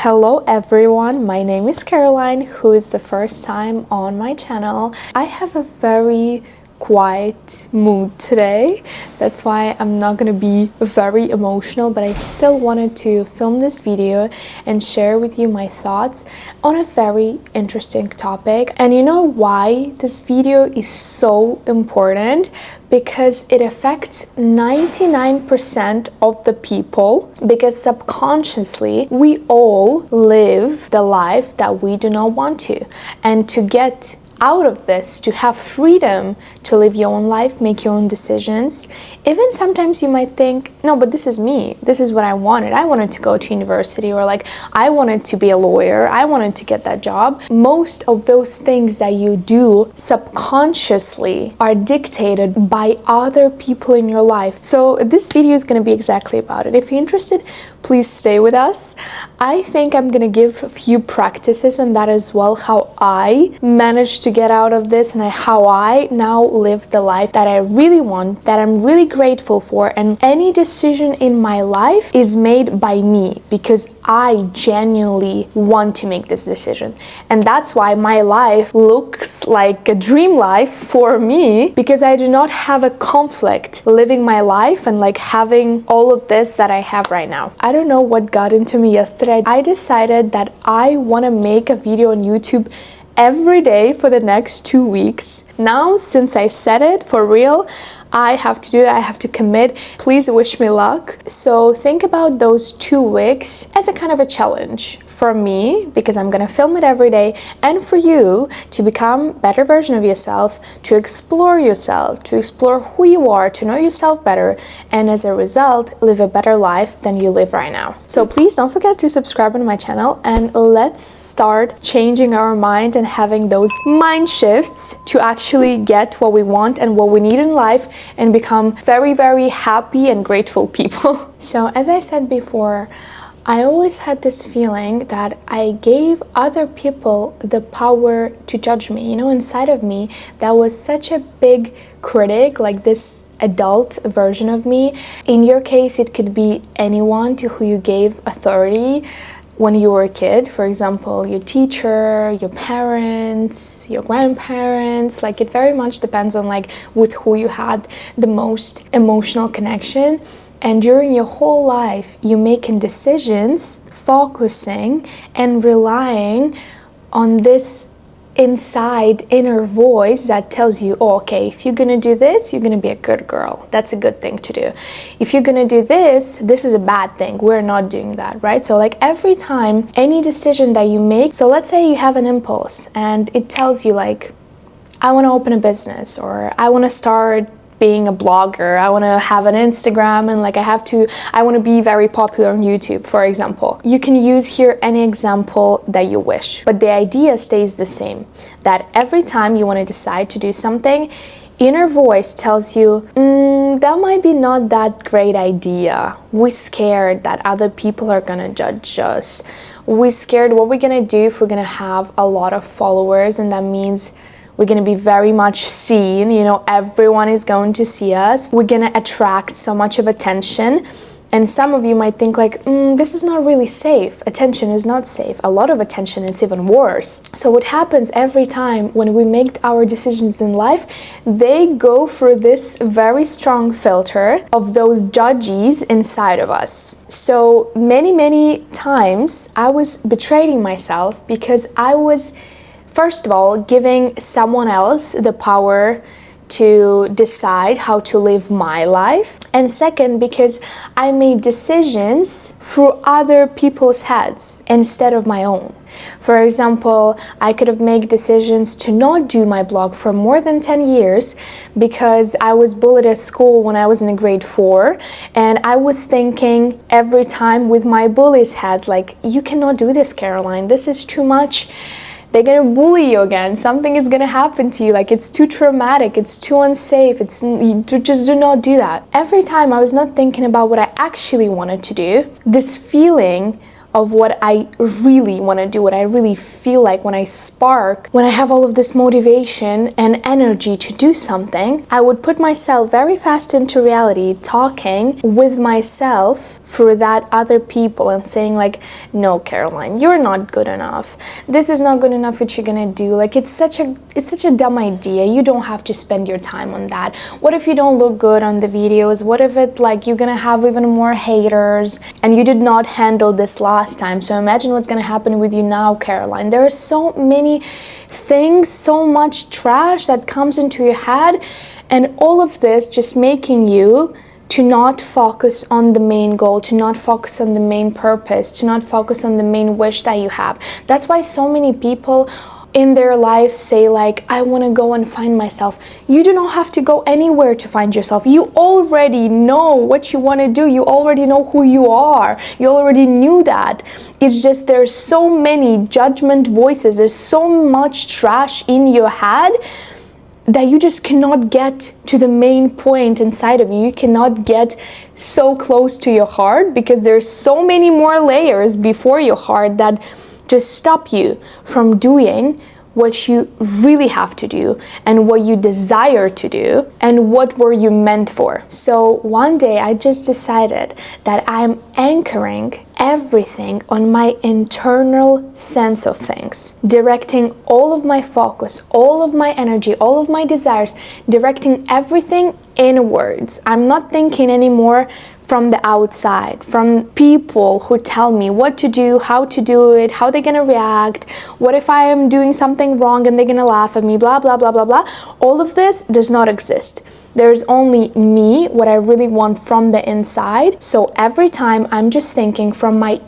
Hello everyone, my name is Caroline, who is the first time on my channel. I have a very quiet mood today. That's why I'm not gonna be very emotional, but I still wanted to film this video and share with you my thoughts on a very interesting topic. And you know why this video is so important? Because it affects 99% of the people, because subconsciously we all live the life that we do not want to. And to get out of this, to have freedom to live your own life, make your own decisions. Even sometimes you might think, no, but this is me. This is what I wanted. I wanted to go to university, or like I wanted to be a lawyer. I wanted to get that job. Most of those things that you do subconsciously are dictated by other people in your life. So this video is going to be exactly about it. If you're interested, please stay with us. I think I'm going to give a few practices on that as well, how I managed to get out of this and how I now live the life that I really want, that I'm really grateful for. And any decision in my life is made by me because I genuinely want to make this decision. And that's why my life looks like a dream life for me, because I do not have a conflict living my life and like having all of this that I have right now. I don't know what got into me yesterday. I decided that I want to make a video on YouTube every day for the next 2 weeks. Now, since I said it for real, I have to do that. I have to commit. Please wish me luck. So think about those 2 weeks as a kind of a challenge for me, because I'm gonna film it every day, and for you to become a better version of yourself, to explore who you are, to know yourself better, and as a result, live a better life than you live right now. So please don't forget to subscribe on my channel, and let's start changing our mind and having those mind shifts to actually get what we want and what we need in life, and become very, very happy and grateful people. So as I said before, I always had this feeling that I gave other people the power to judge me. You know, inside of me, that was such a big critic, like this adult version of me. In your case, it could be anyone to who you gave authority when you were a kid. For example, your teacher, your parents, your grandparents. Like, it very much depends on like with who you had the most emotional connection. And during your whole life, you're making decisions, focusing and relying on this inner voice that tells you, oh, okay, if you're gonna do this, you're gonna be a good girl. That's a good thing to do. If you're gonna do this, this is a bad thing. We're not doing that, right? So like every time, any decision that you make, so let's say you have an impulse and it tells you like, I wanna open a business, or I wanna start being a blogger, I want to have an Instagram, and like I want to be very popular on YouTube, for example. You can use here any example that you wish, but the idea stays the same, that every time you want to decide to do something, inner voice tells you, that might be not that great idea. We're scared that other people are gonna judge us. We're scared what we're gonna do if we're gonna have a lot of followers, and that means we're going to be very much seen, you know, everyone is going to see us. We're going to attract so much of attention. And some of you might think like, this is not really safe. Attention is not safe. A lot of attention, it's even worse. So what happens every time when we make our decisions in life, they go through this very strong filter of those judges inside of us. So many times I was betraying myself because I was, first of all, giving someone else the power to decide how to live my life. And second, because I made decisions through other people's heads instead of my own. For example, I could have made decisions to not do my blog for more than 10 years because I was bullied at school when I was in grade 4, and I was thinking every time with my bullies' heads like, you cannot do this, Caroline, this is too much. They're gonna bully you again, something is gonna happen to you, like it's too traumatic, it's too unsafe, you just do not do that. Every time I was not thinking about what I actually wanted to do, this feeling of what I really want to do, what I really feel like, when I spark, when I have all of this motivation and energy to do something, I would put myself very fast into reality, talking with myself through that other people and saying like, no, Caroline, you're not good enough. This is not good enough what you're gonna do. Like, it's such a dumb idea. You don't have to spend your time on that. What if you don't look good on the videos? What if it like you're gonna have even more haters and you did not handle this last time? So imagine what's gonna happen with you now, Caroline. There are so many things, so much trash that comes into your head, and all of this just making you to not focus on the main goal, to not focus on the main purpose, to not focus on the main wish that you have. That's why so many people in their life say like, I want to go and find myself. You do not have to go anywhere to find yourself. You already know what you want to do. You already know who you are. You already knew that. It's just there's so many judgment voices. There's so much trash in your head that you just cannot get to the main point inside of you. You cannot get so close to your heart because there's so many more layers before your heart that just stop you from doing what you really have to do and what you desire to do and what were you meant for. So one day I just decided that I'm anchoring everything on my internal sense of things, directing all of my focus, all of my energy, all of my desires, directing everything inwards. I'm not thinking anymore from the outside, from people who tell me what to do, how to do it, how they're gonna react, what if I am doing something wrong and they're gonna laugh at me, blah, blah, blah, blah, blah. All of this does not exist. There's only me, what I really want from the inside. So every time I'm just thinking from my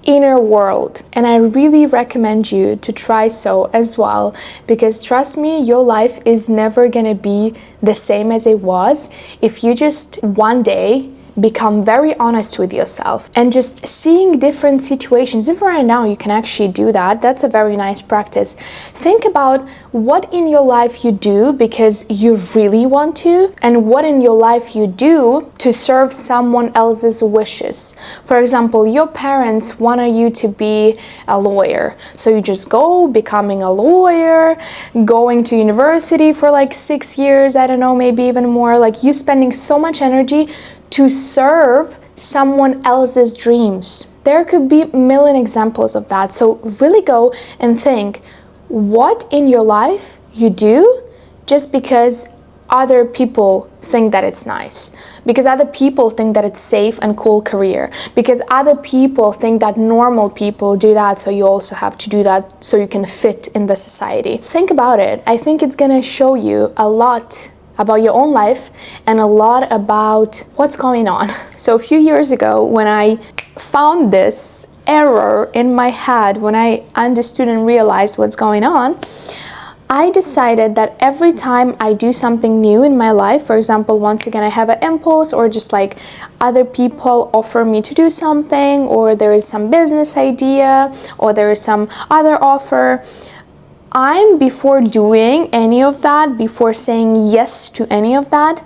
inner world, and I really recommend you to try so as well, because trust me, your life is never gonna be the same as it was if you just one day become very honest with yourself and just seeing different situations. Even right now you can actually do that. That's a very nice practice. Think about what in your life you do because you really want to, and what in your life you do to serve someone else's wishes. For example, your parents wanted you to be a lawyer, so you just go becoming a lawyer, going to university for like 6 years, I don't know, maybe even more, like you spending so much energy to serve someone else's dreams. There could be a million examples of that. So really go and think what in your life you do just because other people think that it's nice, because other people think that it's safe and cool career, because other people think that normal people do that, so you also have to do that so you can fit in the society. Think about it. I think it's gonna show you a lot about your own life and a lot about what's going on. So a few years ago, when I found this error in my head, when I understood and realized what's going on, I decided that every time I do something new in my life, for example, once again I have an impulse, or just like other people offer me to do something, or there is some business idea, or there is some other offer, before doing any of that, before saying yes to any of that,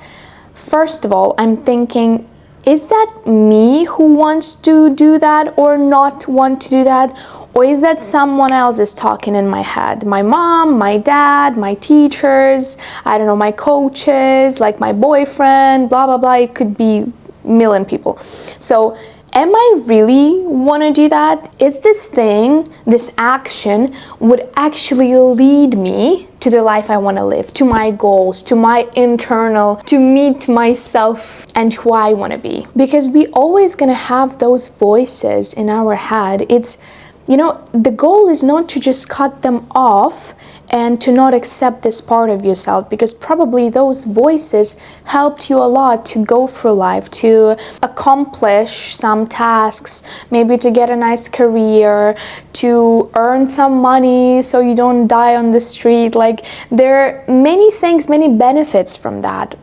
first of all, I'm thinking, is that me who wants to do that or not want to do that? Or is that someone else is talking in my head? My mom, my dad, my teachers, I don't know, my coaches, like my boyfriend, blah, blah, blah. It could be a million people. So am I really want to do that? Is this thing, this action, would actually lead me to the life I want to live, to my goals, to my internal, to meet myself and who I want to be? Because we always gonna have those voices in our head. It's, you know, the goal is not to just cut them off and to not accept this part of yourself, because probably those voices helped you a lot to go through life, to accomplish some tasks, maybe to get a nice career, to earn some money so you don't die on the street. Like, there are many things, many benefits from that.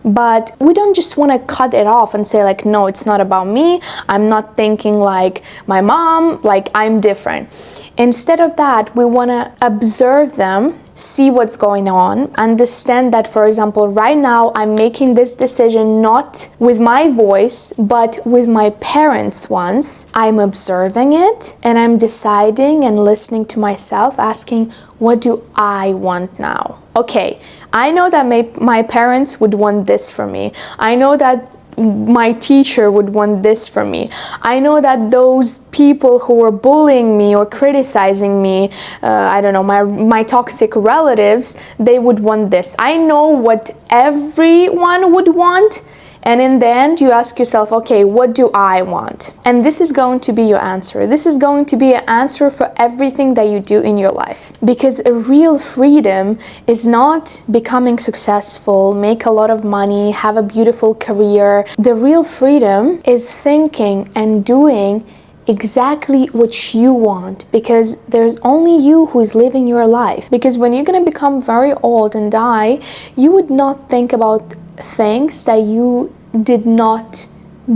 But we don't just want to cut it off and say like, no, it's not about me. I'm not thinking like my mom, like I'm different. Instead of that, we want to observe them see what's going on, understand that, for example, right now I'm making this decision not with my voice, but with my parents' ones. I'm observing it and I'm deciding and listening to myself, asking, what do I want now? Okay, I know that my parents would want this for me. I know that my teacher would want this from me. I know that those people who were bullying me or criticizing me, I don't know, my toxic relatives, they would want this. I know what everyone would want. And in the end, you ask yourself, okay, what do I want? And this is going to be your answer. This is going to be an answer for everything that you do in your life. Because a real freedom is not becoming successful, make a lot of money, have a beautiful career. The real freedom is thinking and doing exactly what you want, because there's only you who is living your life. Because when you're going to become very old and die, you would not think about things that you did not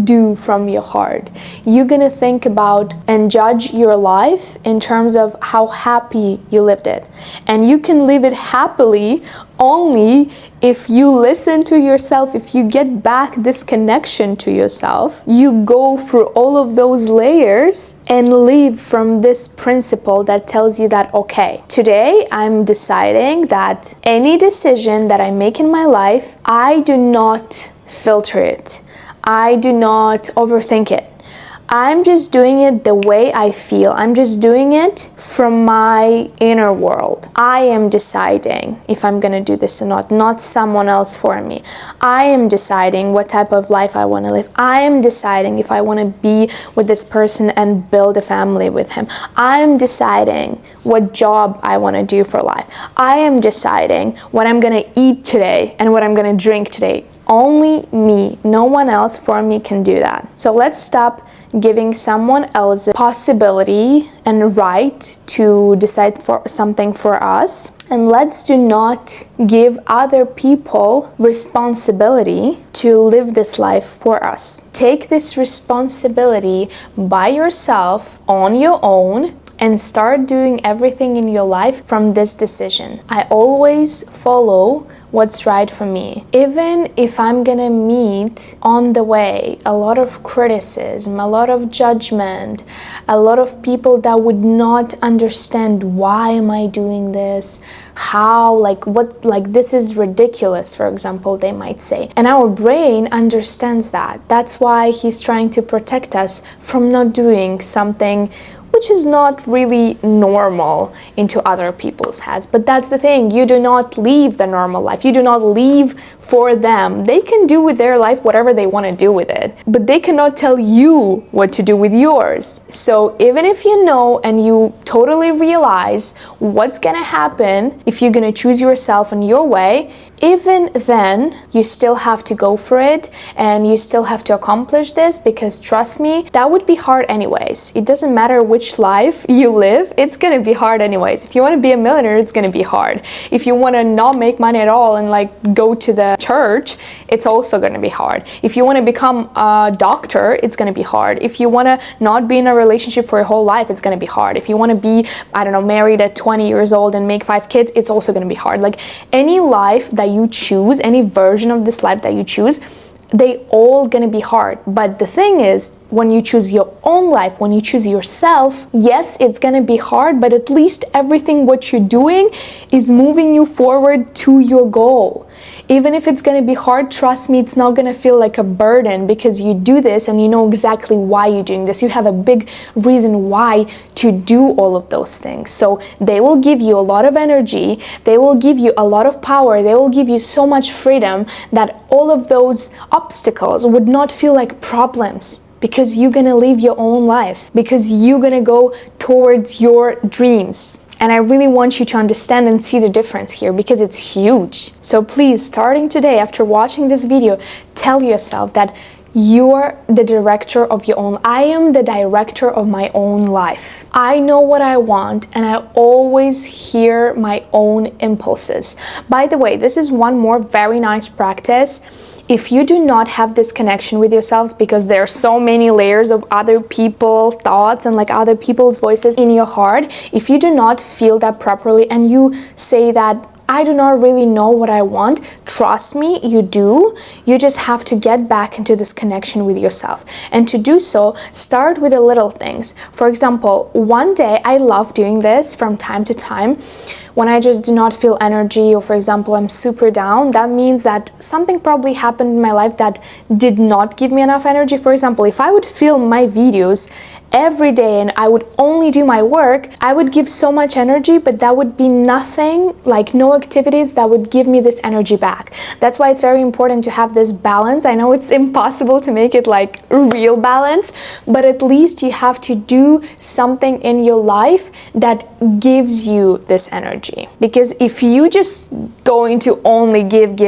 do from your heart. You're gonna think about and judge your life in terms of how happy you lived it. And you can live it happily only if you listen to yourself, if you get back this connection to yourself, you go through all of those layers and live from this principle that tells you that, okay, today I'm deciding that any decision that I make in my life, I do not filter it. I do not overthink it. I'm just doing it the way I feel. I'm just doing it from my inner world. I am deciding if I'm gonna do this or not someone else for me. I am deciding what type of life I want to live. I am deciding if I want to be with this person and build a family with him. I am deciding what job I want to do for life. I am deciding what I'm gonna eat today and what I'm gonna drink today. Only me, no one else for me can do that. So let's stop giving someone else a possibility and right to decide for something for us. And let's do not give other people responsibility to live this life for us. Take this responsibility by yourself, on your own, and start doing everything in your life from this decision. I always follow what's right for me. Even if I'm gonna meet on the way a lot of criticism, a lot of judgment, a lot of people that would not understand why am I doing this, how, this is ridiculous, for example, they might say. And our brain understands that. That's why he's trying to protect us from not doing something which is not really normal into other people's heads. But that's the thing, you do not live the normal life. You do not live for them. They can do with their life whatever they want to do with it, but they cannot tell you what to do with yours. So even if you know and you totally realize what's gonna happen if you're gonna choose yourself in your way, even then, you still have to go for it and you still have to accomplish this, because trust me, that would be hard anyways. It doesn't matter which life you live, it's gonna be hard anyways. If you want to be a millionaire, it's gonna be hard. If you want to not make money at all and go to the church, it's also gonna be hard. If you want to become a doctor, it's gonna be hard. If you want to not be in a relationship for your whole life, it's gonna be hard. If you want to be, I don't know, married at 20 years old and make 5 kids, it's also gonna be hard. Any life that you choose, any version of this life that you choose, they all gonna be hard. But the thing is, when you choose your own life, when you choose yourself, yes, it's gonna be hard, but at least everything what you're doing is moving you forward to your goal. Even if it's gonna be hard, trust me, it's not gonna feel like a burden, because you do this and you know exactly why you're doing this. You have a big reason why to do all of those things. So they will give you a lot of energy, they will give you a lot of power, they will give you so much freedom that all of those obstacles would not feel like problems. Because you're gonna live your own life, because you're gonna go towards your dreams. And I really want you to understand and see the difference here, because it's huge. So please, starting today, after watching this video, tell yourself that you're the director of your own. I am the director of my own life. I know what I want and I always hear my own impulses. By the way, this is one more very nice practice. If you do not have this connection with yourselves, because there are so many layers of other people thoughts and like other people's voices in your heart, if you do not feel that properly and you say that I do not really know what I want, trust me, you do. You just have to get back into this connection with yourself. And to do so, start with the little things. For example, one day, I love doing this from time to time. When I just do not feel energy, or for example, I'm super down, that means that something probably happened in my life that did not give me enough energy. For example, if I would film my videos every day and I would only do my work, I would give so much energy, but that would be nothing, like no activities that would give me this energy back. That's why it's very important to have this balance. I know it's impossible to make it like real balance, but at least you have to do something in your life that gives you this energy. Because if you just going to only give,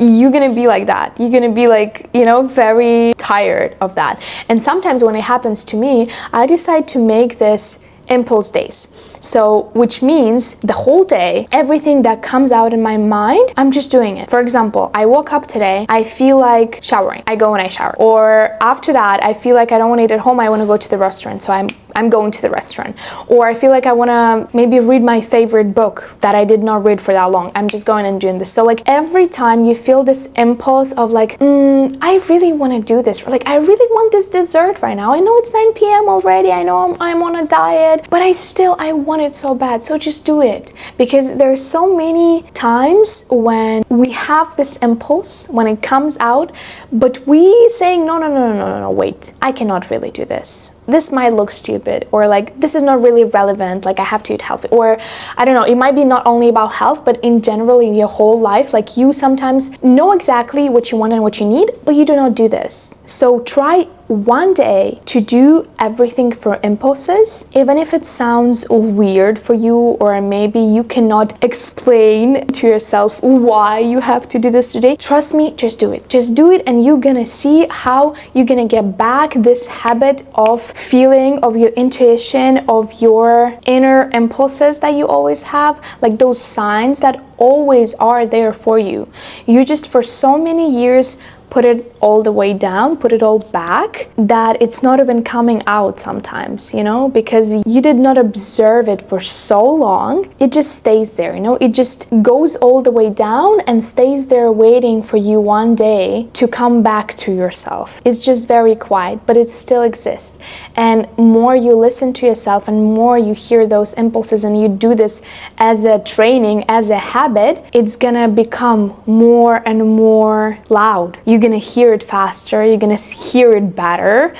you're gonna be like that. You're gonna be like, very tired of that. And sometimes when it happens to me, I decide to make this impulse days. So, which means the whole day, everything that comes out in my mind, I'm just doing it. For example, I woke up today, I feel like showering. I go and I shower. Or after that, I feel like I don't want to eat at home, I want to go to the restaurant. So I'm going to the restaurant. Or I feel like I want to maybe read my favorite book that I did not read for that long. I'm just going and doing this. So like every time you feel this impulse of like, I really want to do this. Like I really want this dessert right now. I know it's 9 p.m. already. I know I'm on a diet, but I want it so bad. So just do it. Because there's so many times when we have this impulse, when it comes out, but we saying, no, wait, I cannot really do this. This might look stupid, or like this is not really relevant, like I have to eat healthy, or I don't know, it might be not only about health, but in general in your whole life, like you sometimes know exactly what you want and what you need, but you do not do this. So try one day to do everything for impulses, even if it sounds weird for you, or maybe you cannot explain to yourself why you have to do this today. Trust me, just do it. Just do it, and you're gonna see how you're gonna get back this habit of feeling, of your intuition, of your inner impulses that you always have, like those signs that always are there for you. You just for so many years put it all the way down, put it all back, that it's not even coming out sometimes, because you did not observe it for so long. It just stays there, it just goes all the way down and stays there waiting for you one day to come back to yourself. It's just very quiet, but it still exists. And more you listen to yourself and more you hear those impulses and you do this as a training, as a habit, it's gonna become more and more loud. You're gonna hear it faster, you're gonna hear it better.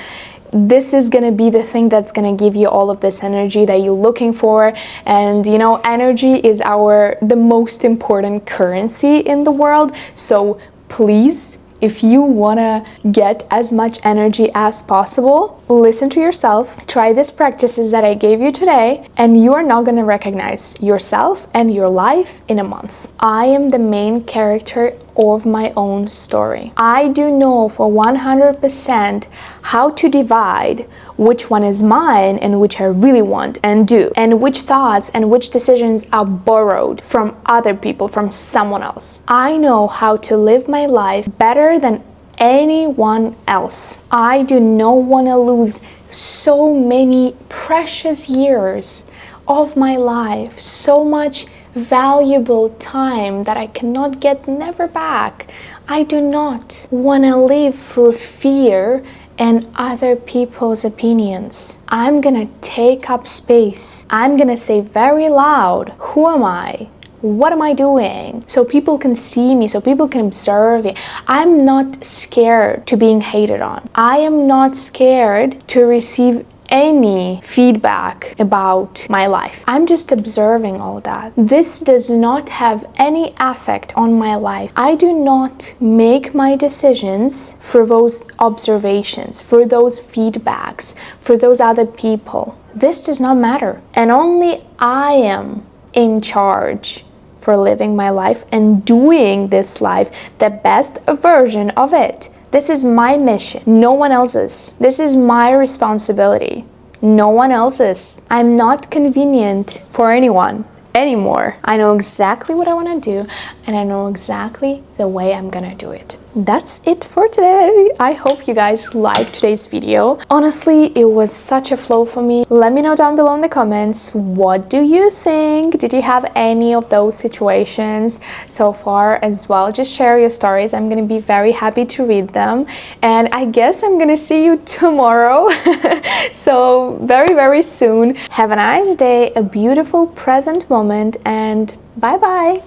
This is gonna be the thing that's gonna give you all of this energy that you're looking for. And energy is the most important currency in the world. So please, if you wanna get as much energy as possible, listen to yourself, try these practices that I gave you today, and you are not gonna recognize yourself and your life in a month. I am the main character of my own story. I do know for 100% how to divide which one is mine and which I really want and do, and which thoughts and which decisions are borrowed from other people, from someone else. I know how to live my life better than anyone else. I do not want to lose so many precious years of my life, so much valuable time that I cannot get never back. I do not want to live through fear and other people's opinions. I'm gonna take up space. I'm gonna say very loud, who am I? What am I doing? So people can see me, so people can observe me. I'm not scared to being hated on. I am not scared to receive any feedback about my life. I'm just observing all that. This does not have any effect on my life. I do not make my decisions for those observations, for those feedbacks, for those other people. This does not matter. And only I am in charge for living my life and doing this life the best version of it. This is my mission, no one else's. This is my responsibility, no one else's. I'm not convenient for anyone anymore. I know exactly what I want to do, and I know exactly the way I'm gonna do it. that's it for today. I hope you guys liked today's video. Honestly, it was such a flow for me. Let me know down below in the comments, what do you think? Did you have any of those situations so far as well? Just share your stories. I'm gonna be very happy to read them. And I guess I'm gonna see you tomorrow. So very, very soon. Have a nice day, a beautiful present moment, and bye bye.